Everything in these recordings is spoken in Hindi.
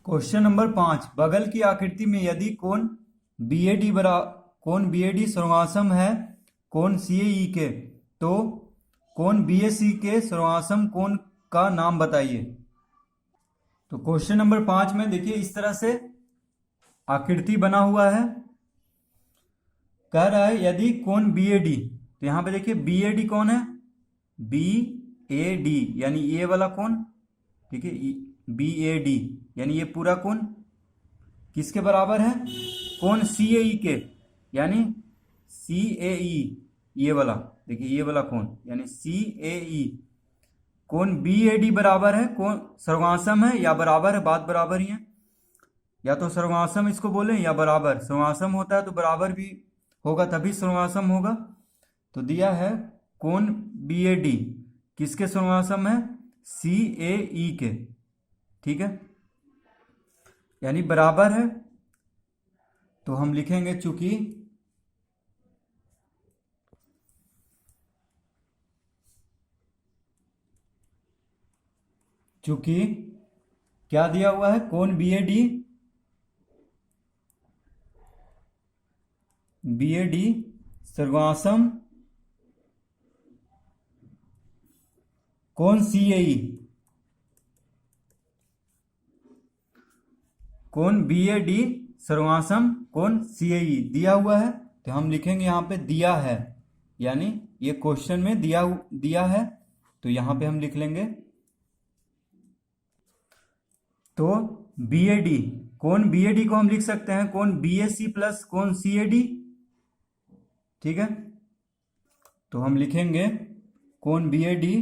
Question number 5। बगल की आकृति में यदि कोण बीएडी सर्वांगसम है कोण सीएई के, तो कोण बीएसी के सर्वांगसम कोण का नाम बताइए। तो क्वेश्चन नंबर 5 में देखिए इस तरह से आकृति बना हुआ है। कह रहा है यदि कोण बीएडी, तो यहां पे देखिए बीएडी कौन है, बी ए डी यानी ये वाला कोण, ठीक है, बी ए डी यानी ये पूरा कोण किसके बराबर है, कोण सी ए ई के, यानी सी ए ई, ये वाला देखिए ये वाला कोण यानी सी ए ई कोण बी ए डी बराबर है, कोण सर्वांगसम है या बराबर है, बात बराबर ही है। या तो सर्वांगसम इसको बोले या बराबर, सर्वांगसम होता है तो बराबर भी होगा तभी सर्वांगसम होगा। तो दिया है कोण बी ए डी किसके सर्वांगसम है, सी ए ई के, ठीक है, यानी बराबर है। तो हम लिखेंगे चूंकि क्या दिया हुआ है, कोण बी ए डी सर्वांगसम कोण सी ए ई, कोण बी ए डी सर्वांगसम कोण सी ए ई दिया हुआ है। तो हम लिखेंगे यहाँ पे दिया है, यानी ये क्वेश्चन में दिया है, तो यहाँ पे हम लिख लेंगे। तो बी ए डी, कोण बी ए डी को हम लिख सकते हैं कोण बी ए सी प्लस कोण सी ए डी, ठीक है। तो हम लिखेंगे कोण बी ए डी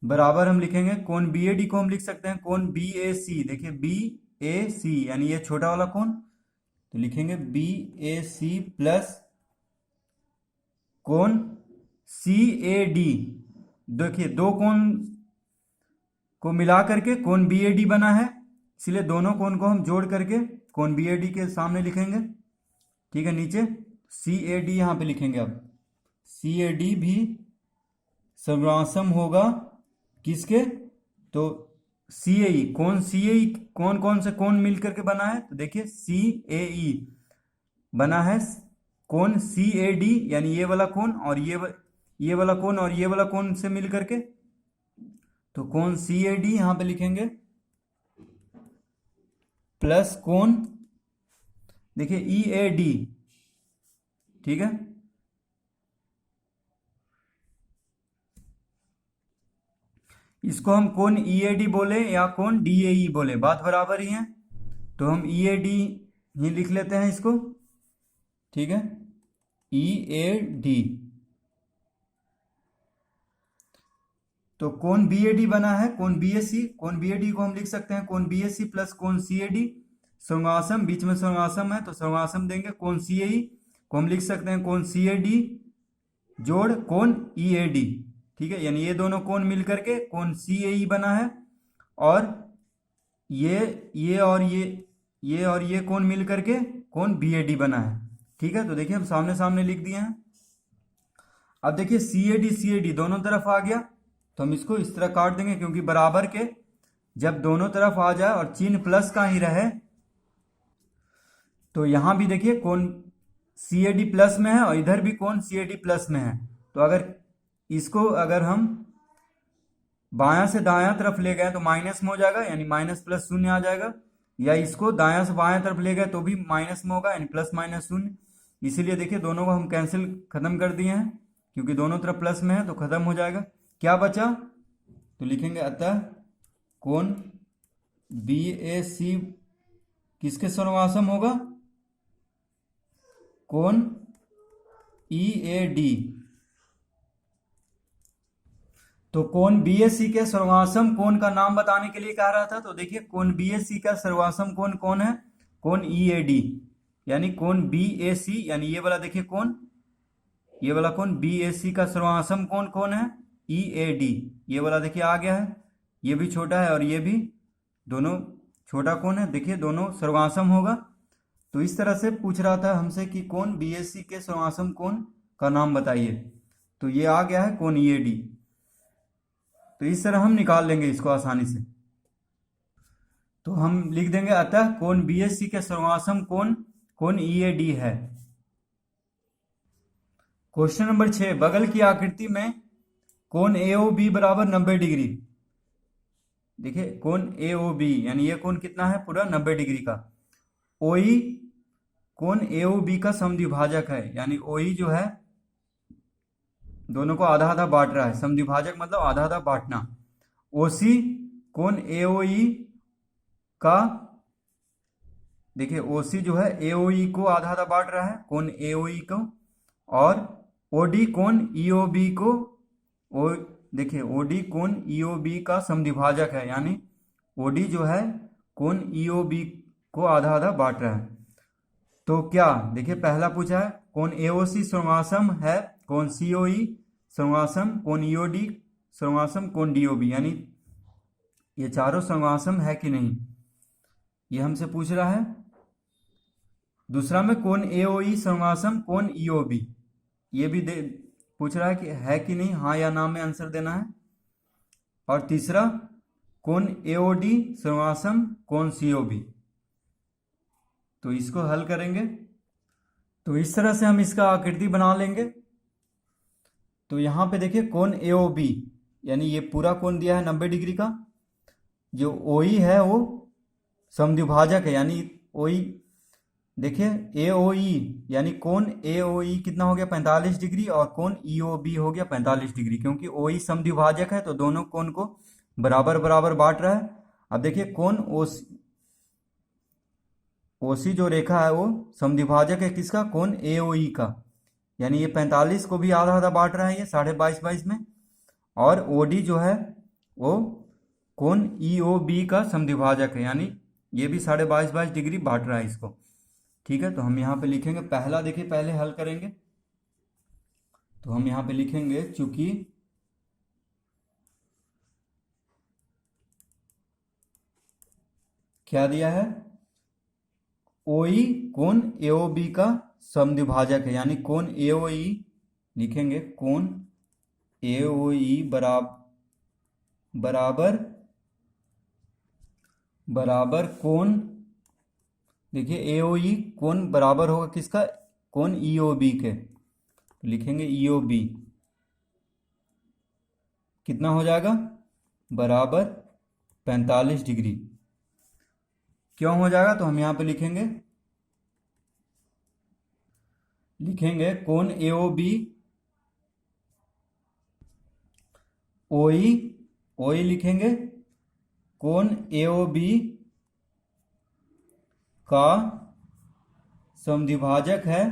बराबर, हम लिखेंगे कोण बी ए डी को हम लिख सकते हैं कोण बी ए सी, देखिए बी ए सी यानी ये छोटा वाला कोण, तो लिखेंगे बी ए सी प्लस कोण सी ए डी, देखिए दो कोण को मिला करके कोण बी ए डी बना है, इसलिए दोनों कोण को हम जोड़ करके कोण बी ए डी के सामने लिखेंगे, ठीक है। नीचे सी ए डी यहाँ पे लिखेंगे। अब सी ए डी भी सर्वांगसम होगा किसके, तो सी ए ई, कौन सी ए ई कौन से कोण मिल करके बना है, तो देखिए सी ए ई बना है कोण सी ए डी यानी ये वाला कोण और ये वाला कोण और ये वाला कोण से मिल करके, तो कोण सी ए डी यहां पे लिखेंगे प्लस कोण देखिए ई ए डी, ठीक है। इसको हम कोण ई ए डी बोले या कोण डी ए ई बोले, बात बराबर ही है। तो हम ई ए डी ही लिख लेते हैं इसको, ठीक है, ई ए डी। तो कोण बी ए डी बना है कोण बी ए सी, कोण बी ए डी को हम लिख सकते हैं कोण बी ए सी प्लस कोण सी ए डी, सर्वांगसम बीच में सर्वांगसम है तो सर्वांगसम देंगे कोण सी ए ई को हम लिख सकते हैं कोण सी ए डी जोड़ कोण ई ए डी, ठीक है, यानी ये दोनों कोण मिल करके कोण सी ए ई बना है, और ये और ये कोण मिल करके कोण बी ए डी बना है, ठीक है। तो देखिए हम सामने सामने लिख दिए हैं। अब देखिए सी ए डी दोनों तरफ आ गया, तो हम इसको इस तरह काट देंगे, क्योंकि बराबर के जब दोनों तरफ आ जाए और चिन्ह प्लस का ही रहे, तो यहां भी देखिए कोण सी ए डी प्लस में है और इधर भी कोण सी ए डी प्लस में है। तो अगर हम बायां से दायां तरफ ले गए तो माइनस में हो जाएगा, यानी माइनस प्लस शून्य आ जाएगा, या इसको दायां से बायां तरफ ले गए तो भी माइनस में होगा, यानी प्लस माइनस शून्य। इसीलिए देखिए दोनों को हम कैंसिल खत्म कर दिए हैं, क्योंकि दोनों तरफ प्लस में है तो खत्म हो जाएगा। क्या बचा, तो लिखेंगे अतः कोण बी ए सी किसके सर्वांगसम होगा, कोण ई ए डी। तो कोण बी ए सी के सर्वांगसम कोण का नाम बताने के लिए कह रहा था, तो देखिए कोण बी ए सी का सर्वांगसम कोण कौन है, कोण ई ए डी, यानी कोण बी ए सी यानी ये वाला देखिए कोण, ये वाला कोण बी ए सी का सर्वांगसम कोण कौन है, ई ए डी, ये वाला देखिए आ गया है, ये भी छोटा है और ये भी दोनों छोटा कोण है, देखिए दोनों सर्वांगसम होगा। तो इस तरह से पूछ रहा था हमसे कि कोण बी ए सी के सर्वांगसम कोण का नाम बताइए, तो ये आ गया है कोण ई ए डी। तो इस तरह हम निकाल लेंगे इसको आसानी से। तो हम लिख देंगे अतः कोण BSC के सर्वासम कोण कोण EAD है। क्वेश्चन नंबर 6, बगल की आकृति में कोण AOB बराबर 90 डिग्री। देखिए कोण AOB यानी ये कोण कितना है, पूरा 90 डिग्री का। OE कोण AOB का समद्विभाजक है, यानी OE जो है दोनों को आधा आधा बांट रहा है, समद्विभाजक मतलब आधा आधा बांटना। OC कोण AOE का, देखिए OC जो है AOE को आधा आधा बांट रहा है, कोण AOE को। और OD कोण EOB को, देखिए OD कोण EOB का समद्विभाजक है, यानी OD जो है कोण EOB को आधा आधा बांट रहा है। तो क्या, देखिए पहला पूछा है कोण AOC सर्वासम है कोण COE सर्वासम कोण EOD सर्वासम कोण DOB, यानी ये चारों सर्वासम है कि नहीं, ये हमसे पूछ रहा है। दूसरा में कोण AOE सर्वासम कोण EOB, ये भी पूछ रहा है कि है कि नहीं, हाँ या ना में आंसर देना है। और तीसरा कोण AOD सर्वासम कोण COB। तो इसको हल करेंगे तो इस तरह से हम इसका आकृति बना लेंगे। तो यहाँ पे देखिए कोण AOB यानी ये पूरा कोण दिया है 90 डिग्री का, जो OE है वो समद्विभाजक है, यानी OE देखिए AOE यानी कोण AOE कितना हो गया 45 डिग्री, और कोण EOB हो गया 45 डिग्री, क्योंकि OE समद्विभाजक है तो दोनों कोण को बराबर बराबर बांट रहा है। अब देखिए कोण OC जो रेखा है वो समद्विभाजक है किसका, कोण AOE का, यानी ये 45 को भी आधा आधा बांट रहा है, ये 22.5 में। और OD जो है वो कोण EOB का समद्विभाजक है, यानी ये भी 22.5 डिग्री बांट रहा है इसको। ठीक है, तो हम यहाँ पे लिखेंगे पहला, देखिए पहले हल करेंगे तो हम यहाँ पे लिखेंगे चूंकि क्या दिया है, OE कोण AOB का समद्विभाजक है, यानी कोण AOE लिखेंगे कोण AOE बराबर कोण, देखिए AOE कोण बराबर होगा किसका, कोण EOB के, तो लिखेंगे EOB कितना हो जाएगा, बराबर 45 डिग्री। क्यों हो जाएगा, तो हम यहाँ पे लिखेंगे कोण AOB OE लिखेंगे कोण AOB का समद्विभाजक है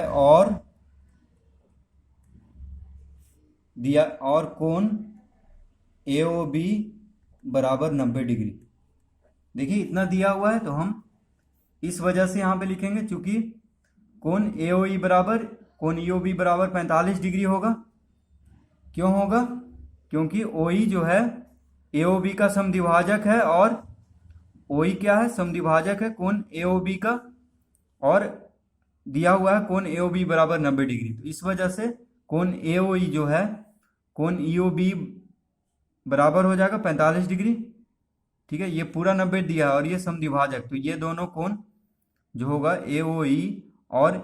और दिया, और कोण AOB बराबर 90 डिग्री। देखिए इतना दिया हुआ है तो हम इस वजह से यहाँ पे लिखेंगे चूंकि कोण AOE बराबर कोण EOB बराबर 45 डिग्री होगा। क्यों होगा, क्योंकि OE जो है AOB का समद्विभाजक है, और OE क्या है, समद्विभाजक है कोण AOB का, और दिया हुआ है कोण AOB बराबर 90 डिग्री। तो इस वजह से कोण AOE जो है कोण EOB बराबर हो जाएगा 45 डिग्री। ठीक है, ये पूरा 90 दिया है और ये समद्विभाजक, तो ये दोनों कोण जो होगा AOE और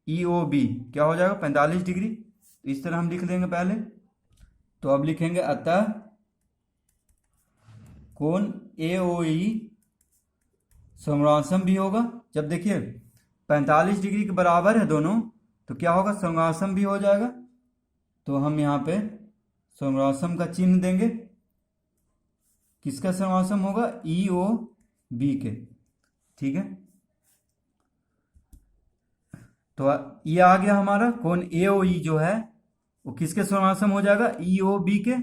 EOB क्या हो जाएगा 45 डिग्री। तो इस तरह हम लिख देंगे पहले। तो अब लिखेंगे अतः कोण AOE समरासम भी होगा। जब देखिए 45 डिग्री के बराबर है दोनों तो क्या होगा, समरासम भी हो जाएगा। तो हम यहाँ पे समरासम का चिन्ह देंगे, किसका समरासम होगा, EOB के। ठीक है, तो ये आ गया हमारा कोण AOE जो है वो किसके समरासम हो जाएगा, EOB के।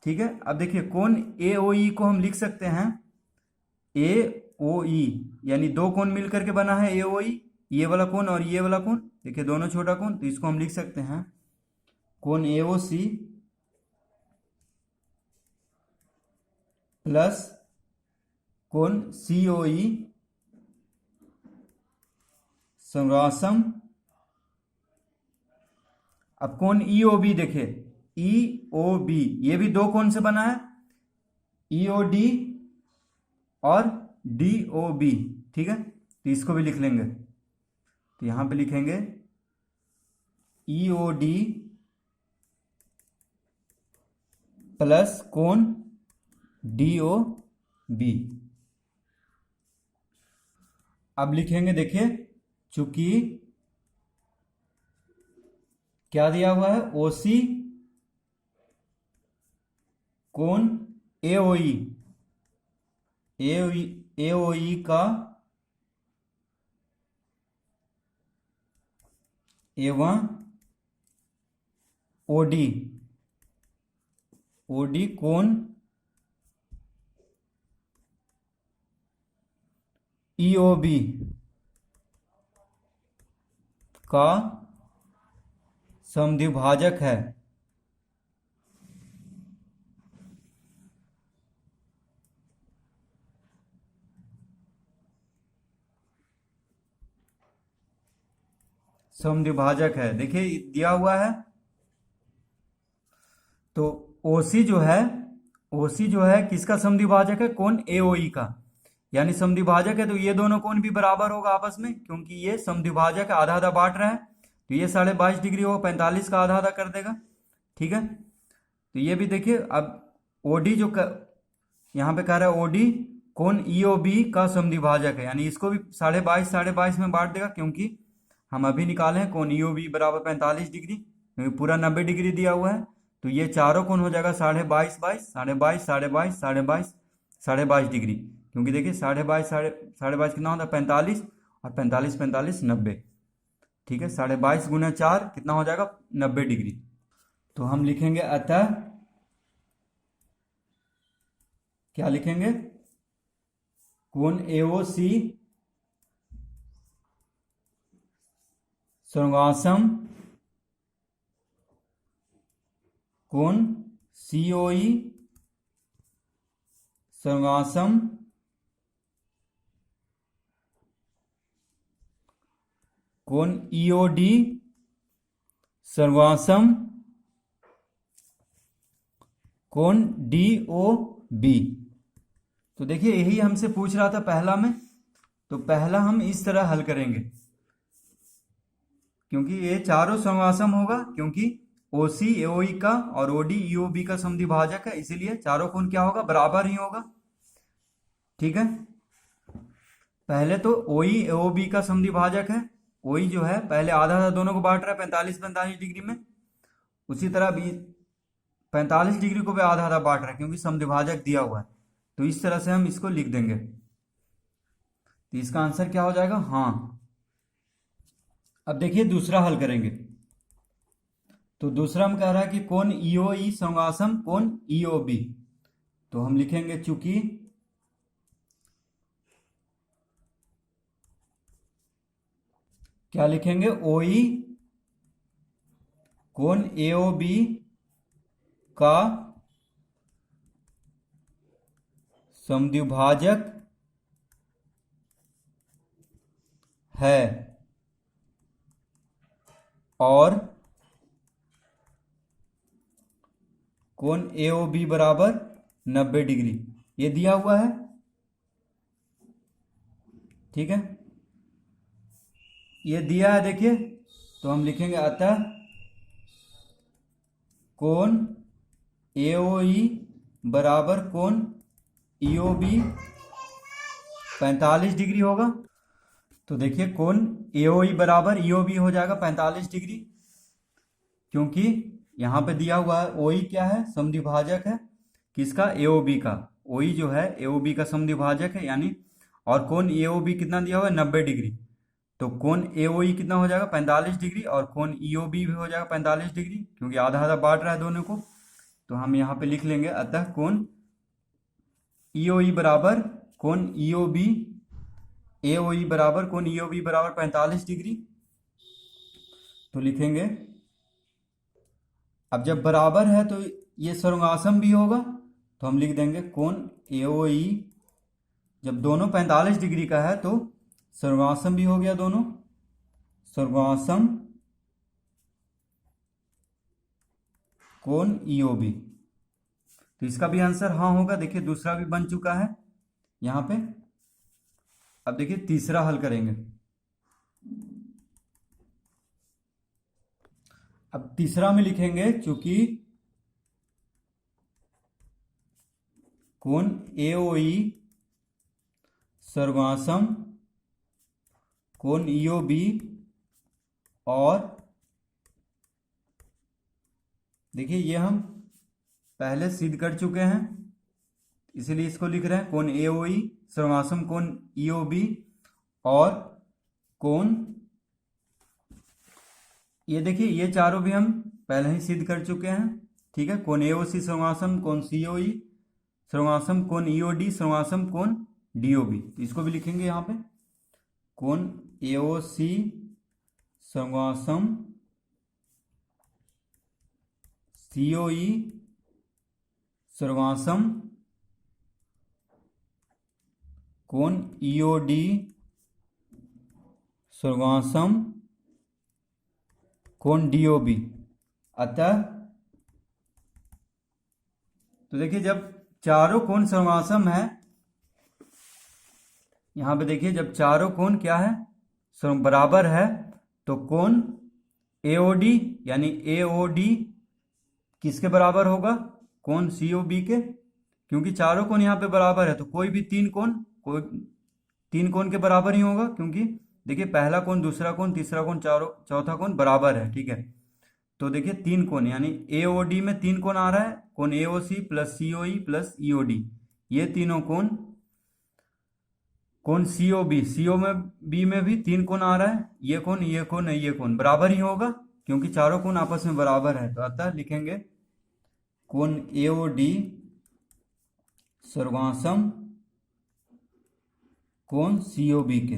ठीक है, अब देखिए कोण AOE को हम लिख सकते हैं AOE, यानी दो कोण मिलकर के बना है AOE, ये वाला कोण और ये वाला कोण, देखिए दोनों छोटा कोण, तो इसको हम लिख सकते हैं कोण AOC प्लस कोण COE सर्वासम। अब कोण ईओबी देखिए, ईओबी ये भी दो कोण से बना है, ईओडी और डीओबी, ठीक है। तो इसको भी लिख लेंगे, तो यहां पे लिखेंगे ईओडी प्लस कोण डीओबी। अब लिखेंगे देखिए, चूंकि क्या दिया हुआ है, ओसी कोण एओई, एओई का एवं ओडी, ओडी कोण ईओबी का समद्विभाजक है। समद्विभाजक है, देखिए दिया हुआ है। तो ओसी जो है, ओसी जो है किसका समद्विभाजक है, कोण एओई का, यानी समद्विभाजक है। तो ये दोनों कोण भी बराबर होगा आपस में, क्योंकि ये समद्विभाजक आधा आधा बांट रहा है। तो ये 22.5 डिग्री होगा, 45 का आधा आधा कर देगा, ठीक है। तो ये भी देखिए, अब ओडी जो यहाँ पे कह रहा है ओडी कोण ईओबी का समद्विभाजक है, यानी इसको भी 22.5 में बांट देगा, क्योंकि हम अभी निकाले हैं कोण ईओबी बराबर 45 डिग्री, क्योंकि पूरा 90 डिग्री दिया हुआ है। तो ये चारों कोण हो जाएगा 22.5 22 22.5 22.5 22.5 22.5 डिग्री, क्योंकि देखिए 22.5 कितना होता है 45, और 45 45 90, ठीक है। 22.5 गुना 4 कितना हो जाएगा 90 डिग्री। तो हम लिखेंगे अतः, क्या लिखेंगे, कोण एओसी सर्वासम कोण सीओई सर्वासम कोण ईओडी सर्वासम कोण डीओबी। तो देखिए यही हमसे पूछ रहा था पहला में, तो पहला हम इस तरह हल करेंगे, क्योंकि ये चारों समवासम होगा, क्योंकि ओसी एओई का और ओडी ईओबी का समद्विभाजक है, इसीलिए चारों कोण क्या होगा, बराबर ही होगा, ठीक है। पहले तो ओई एओबी का समद्विभाजक है, ओई जो है पहले आधा आधा दोनों को बांट रहा है 45 45 डिग्री में, उसी तरह भी 45 डिग्री को भी आधा आधा बांट रहा है, क्योंकि समद्विभाजक दिया हुआ है। तो इस तरह से हम इसको लिख देंगे, तो इसका आंसर क्या हो जाएगा, हाँ। अब देखिए दूसरा हल करेंगे, तो दूसरा हम कह रहा है कि कोण ईओई समवासम कोण ईओबी। तो हम लिखेंगे, चूंकि क्या लिखेंगे, ओई कोण एओबी का समद्विभाजक है और कोण एओबी बराबर 90 डिग्री, ये दिया हुआ है, ठीक है। ये दिया है देखिए, तो हम लिखेंगे अतः कोण एओई बराबर कोण ईओबी 45 डिग्री होगा। तो देखिए कोण एओई बराबर ईओबी हो जाएगा 45 डिग्री, क्योंकि यहां पे दिया हुआ है ओई क्या है, समद्विभाजक है किसका, एओबी का। ओई जो है एओबी का समद्विभाजक है, यानी और कोण एओबी कितना दिया हुआ है 90 डिग्री। तो कोण एओई कितना हो जाएगा 45 डिग्री, और कोण ईओबी भी हो जाएगा 45 डिग्री, क्योंकि आधा आधा बांट रहा है दोनों को। तो हम यहाँ पे लिख लेंगे अतः कोण ईओई बराबर कोण ईओबी, एओई बराबर कोण ईओबी बराबर 45 डिग्री। तो लिखेंगे, अब जब बराबर है तो ये सर्वासम भी होगा, तो हम लिख देंगे कोण एओई, जब दोनों 45 डिग्री का है तो सर्वासम भी हो गया दोनों, सर्वासम कोण ईओबी। तो इसका भी आंसर हाँ होगा। देखिए दूसरा भी बन चुका है यहां पे। अब देखिए तीसरा हल करेंगे। अब तीसरा में लिखेंगे चूंकि कोण एओई सर्वासम कोण ईओबी और देखिए ये हम पहले सिद्ध कर चुके हैं, इसीलिए इसको लिख रहे हैं कोण एओई सर्वासम कोण ईओबी और कोण, ये देखिए ये चारों भी हम पहले ही सिद्ध कर चुके हैं। ठीक है, कोण एओसी सर्वासम कोण सीओई सर्वासम कोण ईओडी सर्वासम कोण डीओबी। तो इसको भी लिखेंगे यहाँ पे कोण एओसी सर्वासम सीओई सर्वासम कोण ईओडी सर्वासम कोण डीओबी। अतः तो देखिए जब चारों कोण सर्वासम है, यहां पे देखिए जब चारों कोण क्या है बराबर है, तो कोण एओडी यानी एओडी किसके बराबर होगा, कोण सीओबी के, क्योंकि चारों कोण यहाँ पे बराबर है तो कोई भी तीन कोण के बराबर ही होगा। क्योंकि देखिए पहला कोण दूसरा कोण तीसरा कोण चौथा कोण बराबर है। ठीक है, तो देखिए तीन कोण यानी एओडी में तीन कोण आ रहा है, कोण AOC plus COE plus EOD, ये तीनों कोण, कोण सीओ में बी में भी तीन कोण आ रहा है, ये कोण बराबर ही होगा क्योंकि चारों कोण आपस में बराबर है। तो अतः लिखेंगे कोण एओडी सर्वासम कोण सीओबी के,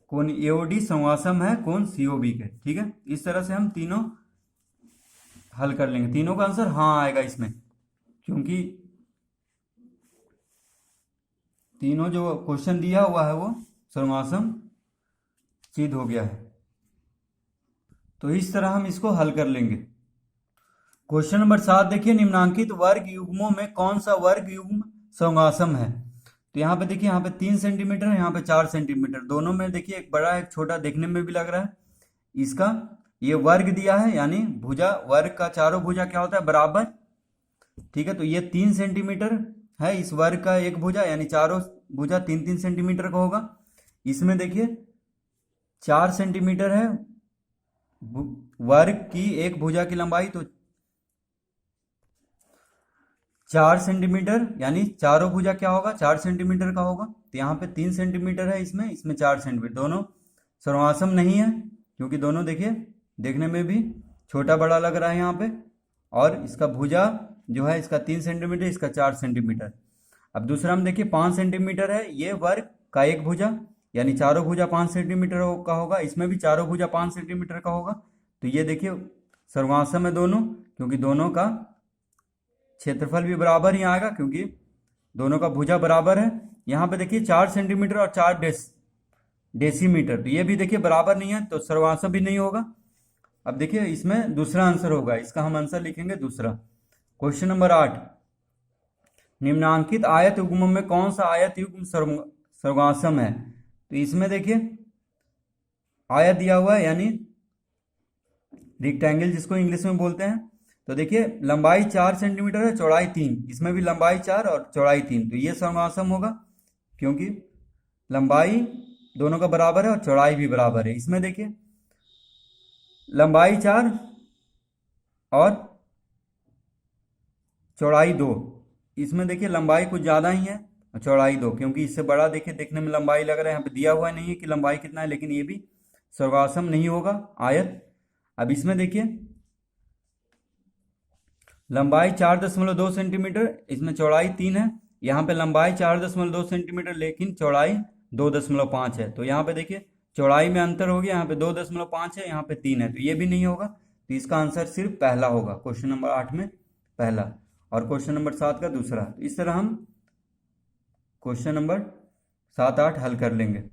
कोण एओडी सर्वासम है कोण सीओबी के। ठीक है, इस तरह से हम तीनों हल कर लेंगे। तीनों का आंसर हाँ आएगा इसमें, क्योंकि तीनों जो क्वेश्चन दिया हुआ है वो सर्वासम सिद्ध हो गया है। तो इस तरह हम इसको हल कर लेंगे। क्वेश्चन नंबर 7 देखिए, निम्नांकित वर्ग युग्मों में कौन सा वर्ग युग्म सर्वासम है। तो यहाँ पे देखिए यहाँ पे 3 सेंटीमीटर है, यहाँ पे 4 सेंटीमीटर, दोनों में देखिए एक बड़ा एक छोटा देखने में भी लग रहा है। इसका ये वर्ग दिया है यानी भुजा, वर्ग का चारों भुजा क्या होता है बराबर। ठीक है, तो ये 3 सेंटीमीटर है इस वर्ग का एक भुजा, यानी चारों भुजा 3-3 सेंटीमीटर का होगा। इसमें देखिए 4 सेंटीमीटर है वर्ग की एक भुजा की लंबाई, तो 4 सेंटीमीटर यानी चारों भुजा क्या होगा 4 सेंटीमीटर का होगा। तो यहाँ पे 3 सेंटीमीटर है, इसमें 4 सेंटीमीटर, दोनों सर्वासम नहीं है क्योंकि दोनों देखिए देखने में भी छोटा बड़ा लग रहा है यहाँ पे, और इसका भुजा जो है इसका 3 सेंटीमीटर इसका 4 सेंटीमीटर। अब दूसरा हम देखिए 5 सेंटीमीटर है ये वर्ग का एक भुजा, यानी चारों भुजा 5 सेंटीमीटर का होगा, इसमें भी चारों भुजा 5 सेंटीमीटर का होगा। तो ये देखिए सर्वासम है दोनों, क्योंकि दोनों का क्षेत्रफल भी बराबर ही आएगा क्योंकि दोनों का भुजा बराबर है। यहाँ पे देखिए 4 सेंटीमीटर और 4 डेसीमीटर, तो ये भी देखिए बराबर नहीं है तो सर्वासम भी नहीं होगा। अब देखिए इसमें दूसरा आंसर होगा, इसका हम आंसर लिखेंगे दूसरा। क्वेश्चन नंबर 8, निम्नांकित आयत युग्म में कौन सा आयत युग्म सर्वासम है। तो इसमें देखिए आयत दिया हुआ है यानी रेक्टेंगल जिसको इंग्लिश में बोलते हैं। तो देखिए लंबाई 4 सेंटीमीटर है, चौड़ाई 3, इसमें भी लंबाई 4 और चौड़ाई 3, तो ये सर्वासम होगा क्योंकि लंबाई दोनों का बराबर है और चौड़ाई भी बराबर है। इसमें देखिए लंबाई 4 और चौड़ाई 2, इसमें देखिए लंबाई कुछ ज़्यादा ही है और चौड़ाई 2, क्योंकि इससे बड़ा देखिए देखने में लंबाई लग रहा है। यहाँ पे दिया हुआ नहीं है कि लंबाई कितना है, लेकिन ये भी सर्वासम नहीं होगा आयत। अब इसमें देखिए लंबाई 4.2 सेंटीमीटर, इसमें चौड़ाई 3 है, यहाँ पे लंबाई 4.2 सेंटीमीटर लेकिन चौड़ाई 2.5 है। तो यहाँ पे देखिए चौड़ाई में अंतर हो गया, यहाँ पे 2.5 है, यहाँ पे 3 है, तो ये भी नहीं होगा। तो इसका आंसर सिर्फ पहला होगा, क्वेश्चन नंबर 8 में पहला और क्वेश्चन नंबर 7 का दूसरा। इस तरह हम क्वेश्चन नंबर 7-8 हल कर लेंगे।